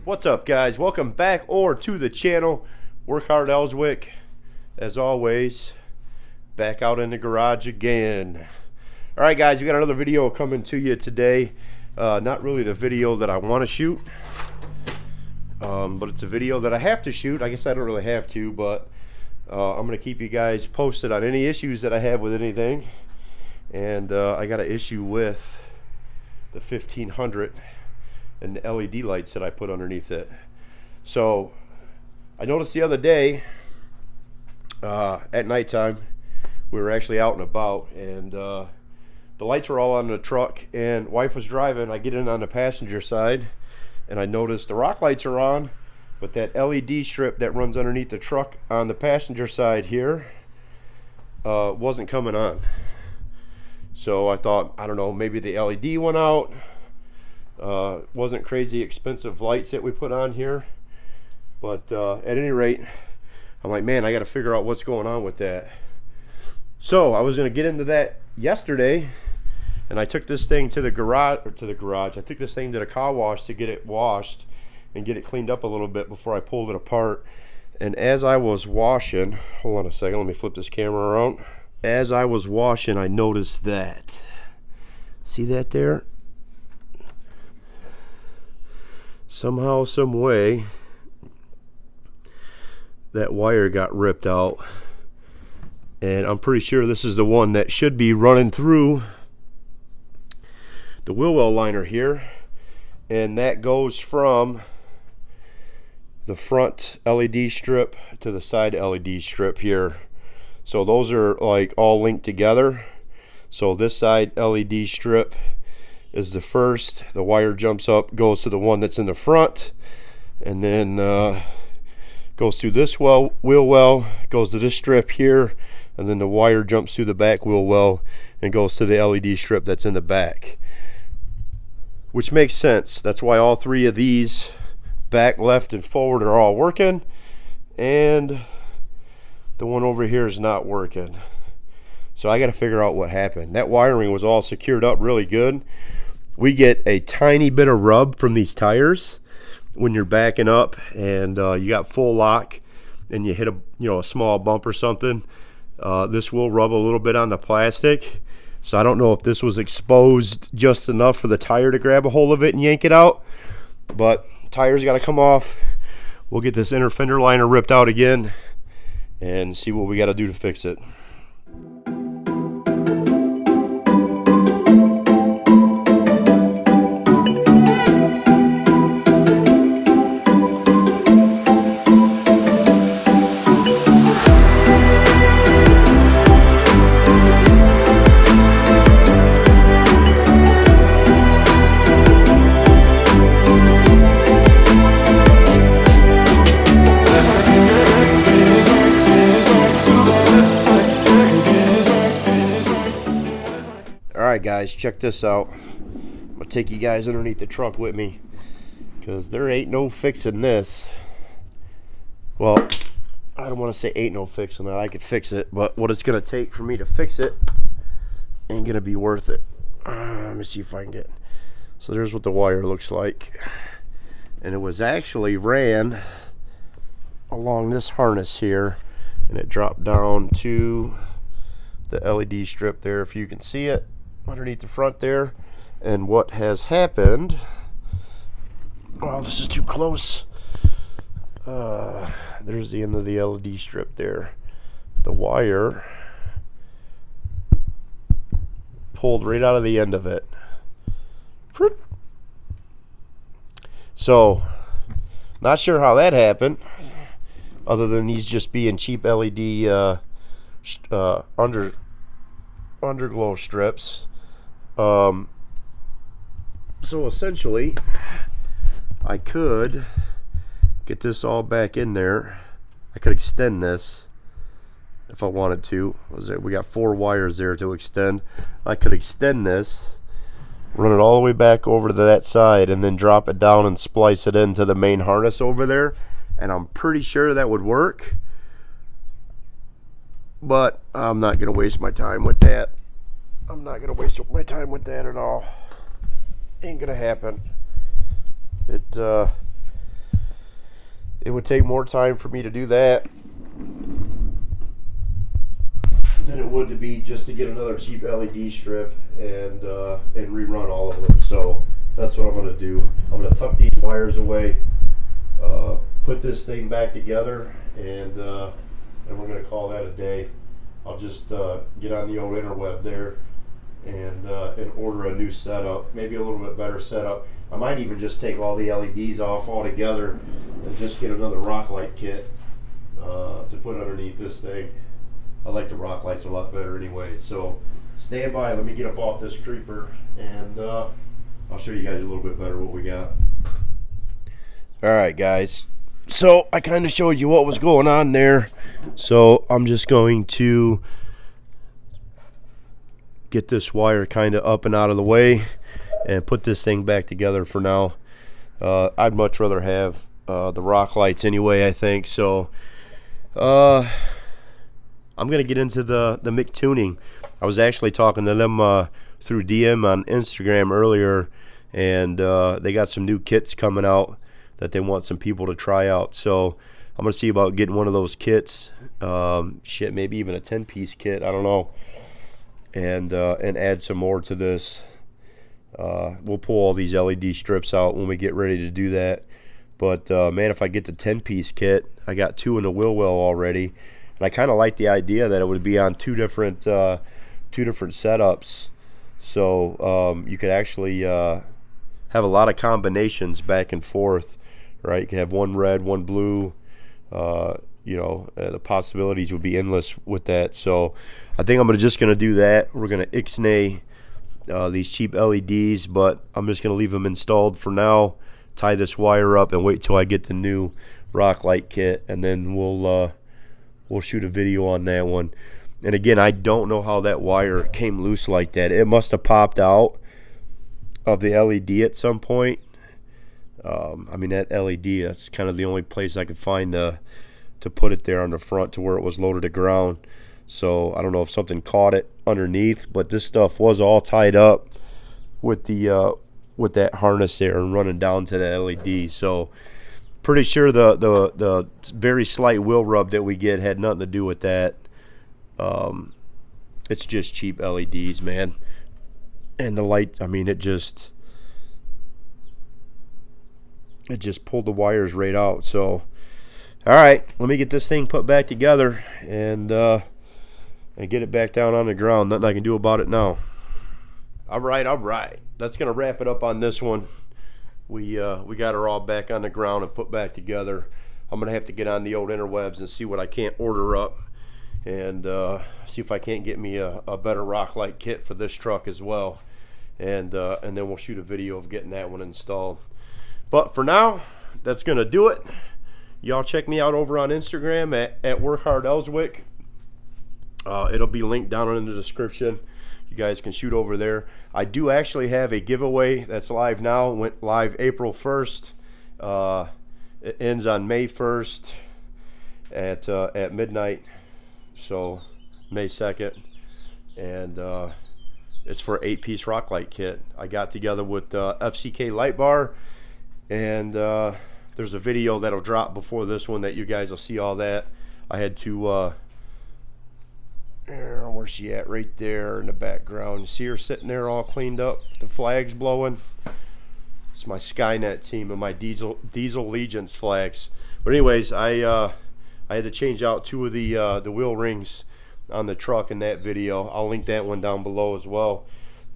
What's up, guys? Welcome back to the channel. Work Hard Elswick, as always, back out in the garage again. All right, guys, we got another video coming to you today. Not really the video that I want to shoot, but it's a video that I have to shoot. I guess I don't really have to, but I'm going to keep you guys posted on any issues that I have with anything. And I got an issue with the 1500 and the LED lights that I put underneath it. So I noticed the other day at nighttime, we were actually out and about, and the lights were all on the truck, and wife was driving. I get in on the passenger side and I noticed the rock lights are on, but that LED strip that runs underneath the truck on the passenger side here wasn't coming on. So I thought, I don't know, maybe the LED went out. Wasn't crazy expensive lights that we put on here, but at any rate, I'm like, man, I got to figure out what's going on with that. So I was going to get into that yesterday, and I took this thing to the garage. I took this thing to the car wash to get it washed and get it cleaned up a little bit before I pulled it apart. And as I was washing, hold on a second, let me flip this camera around. As I was washing, I noticed that. See that there? Somehow, some way, that wire got ripped out, and I'm pretty sure this is the one that should be running through the wheel well liner here, and that goes from the front LED strip to the side LED strip here. So those are like all linked together. So this side LED strip is the first, the wire jumps up, goes to the one that's in the front, and then goes through this wheel well, goes to this strip here, and then the wire jumps through the back wheel well and goes to the LED strip that's in the back, which makes sense. That's why all three of these, back, left, and forward, are all working, and the one over here is not working. So I got to figure out what happened. That wiring was all secured up really good. We get a tiny bit of rub from these tires when you're backing up and you got full lock and you hit a small bump or something. This will rub a little bit on the plastic. So I don't know if this was exposed just enough for the tire to grab a hold of it and yank it out, but tires got to come off. We'll get this inner fender liner ripped out again and see what we got to do to fix it. Alright guys, check this out. I'm gonna take you guys underneath the truck with me, because there ain't no fixing this. Well, I don't want to say ain't no fixing it. I could fix it, but what it's gonna take for me to fix it ain't gonna be worth it. Let me see if I can get. So there's what the wire looks like, and it was actually ran along this harness here, and it dropped down to the LED strip there, if you can see it underneath the front there. And what has happened, oh, this is too close, there's the end of the LED strip there. The wire pulled right out of the end of it. So not sure how that happened, other than these just being cheap LED underglow strips. So essentially, I could get this all back in there. I could extend this if I wanted to. We got 4 wires there to extend. I could extend this, run it all the way back over to that side, and then drop it down and splice it into the main harness over there, and I'm pretty sure that would work. But I'm not going to waste my time with that. I'm not going to waste my time with that at all. Ain't going to happen. it would take more time for me to do that than it would to be just to get another cheap LED strip and rerun all of them. So that's what I'm going to do. I'm going to tuck these wires away, put this thing back together, and we're going to call that a day. I'll just get on the old interweb there and order a new setup, maybe a little bit better setup. I might even just take all the LEDs off altogether and just get another rock light kit to put underneath this thing. I like the rock lights a lot better anyway. So stand by, let me get up off this creeper, and I'll show you guys a little bit better what we got. Alright guys, so I kind of showed you what was going on there. So I'm just going to get this wire kind of up and out of the way and put this thing back together for now. I'd much rather have the rock lights anyway, I think. So I'm gonna get into the MIG tuning. I was actually talking to them through DM on Instagram earlier, and they got some new kits coming out that they want some people to try out. So I'm gonna see about getting one of those kits. Shit, maybe even a 10-piece kit, I don't know, and add some more to this. We'll pull all these LED strips out when we get ready to do that. But man, if I get the 10-piece kit, I got 2 in the wheel well already, and I kind of like the idea that it would be on two different setups. So you could actually have a lot of combinations back and forth, right? You can have one red, one blue. You know, the possibilities would be endless with that. So I think I'm just going to do that. We're going to ixnay these cheap LEDs, but I'm just going to leave them installed for now, tie this wire up, and wait till I get the new rock light kit, and then we'll shoot a video on that one. And again, I don't know how that wire came loose like that. It must have popped out of the LED at some point. I mean, that LED, that's kind of the only place I could find to put it there on the front to where it was low to the ground. So I don't know if something caught it underneath, but this stuff was all tied up with the with that harness there and running down to the LED. So pretty sure the very slight wheel rub that we get had nothing to do with that. It's just cheap LEDs, man. And the light, I mean, it just pulled the wires right out. So all right, let me get this thing put back together and get it back down on the ground. Nothing I can do about it now. All right. That's gonna wrap it up on this one. We got her all back on the ground and put back together. I'm gonna have to get on the old interwebs and see what I can't order up, and see if I can't get me a better rock light kit for this truck as well, and then we'll shoot a video of getting that one installed. But for now, that's gonna do it. Y'all check me out over on Instagram at WorkHardElswick. It'll be linked down in the description. You guys can shoot over there. I do actually have a giveaway that's live now. It went live April 1st. It ends on May 1st at midnight. So May 2nd. And it's for an 8-piece rock light kit. I got together with FCK Light Bar, and there's a video that'll drop before this one that you guys will see all that. I had to where's she at? Right there in the background. You see her sitting there all cleaned up, the flags blowing. It's my Skynet team and my Diesel Allegiance flags. But anyways, I had to change out 2 of the wheel rings on the truck in that video. I'll link that one down below as well,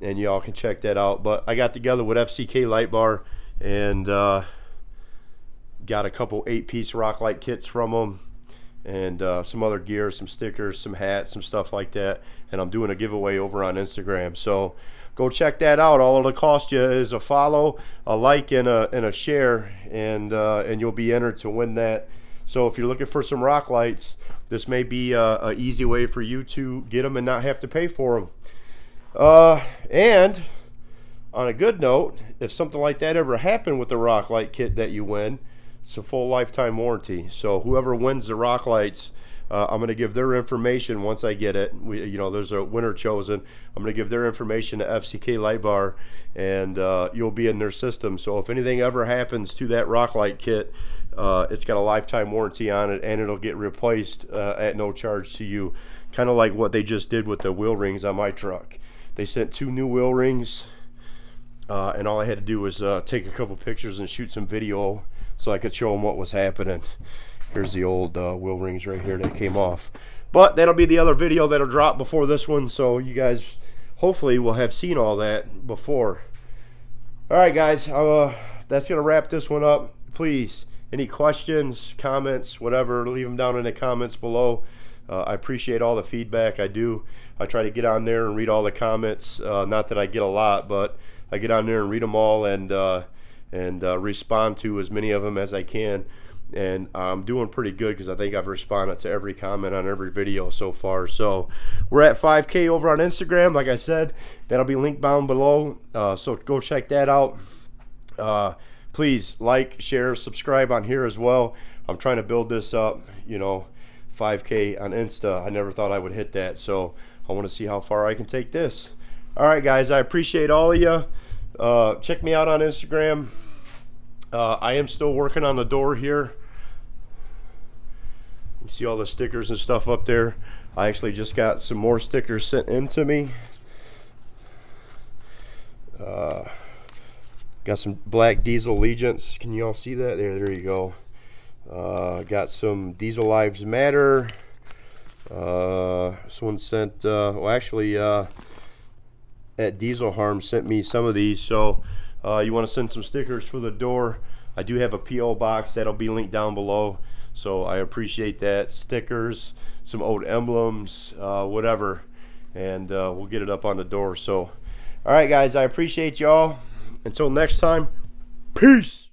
and y'all can check that out. But I got together with FCK Light Bar and got a couple 8-piece rock light kits from them, and some other gear, some stickers, some hats, some stuff like that. And I'm doing a giveaway over on Instagram, so go check that out. All it'll cost you is a follow, a like, and a share, and you'll be entered to win that. So if you're looking for some rock lights, this may be a easy way for you to get them and not have to pay for them. And on a good note, if something like that ever happened with the rock light kit that you win, it's a full lifetime warranty. So whoever wins the rock lights, I'm going to give their information once I get it. There's a winner chosen. I'm going to give their information to FCK Light Bar, and you'll be in their system. So if anything ever happens to that rock light kit, it's got a lifetime warranty on it, and it'll get replaced at no charge to you. Kind of like what they just did with the wheel rings on my truck. They sent 2 new wheel rings, and all I had to do was take a couple pictures and shoot some video so I could show them what was happening. Here's the old wheel rings right here that came off. But that'll be the other video that'll drop before this one, so you guys hopefully will have seen all that before. Alright guys, that's going to wrap this one up. Please, any questions, comments, whatever, leave them down in the comments below. I appreciate all the feedback. I do. I try to get on there and read all the comments. Not that I get a lot, but I get on there and read them all and respond to as many of them as I can. And I'm doing pretty good because I think I've responded to every comment on every video so far. So we're at 5K over on Instagram. Like I said, that'll be linked down below. So go check that out. Please like, share, subscribe on here as well. I'm trying to build this up, 5K on Insta. I never thought I would hit that, so I want to see how far I can take this. All right, guys, I appreciate all of you. Check me out on Instagram. I am still working on the door here. You see all the stickers and stuff up there. I actually just got some more stickers sent in to me. Got some black diesel allegiance. Can you all see that? There you go. Got some Diesel Lives Matter. Someone sent, at Diesel Harm sent me some of these. So you want to send some stickers for the door, I do have a P.O. box that'll be linked down below. So I appreciate that. Stickers, some old emblems, whatever, and we'll get it up on the door. So all right guys, I appreciate y'all. Until next time, peace.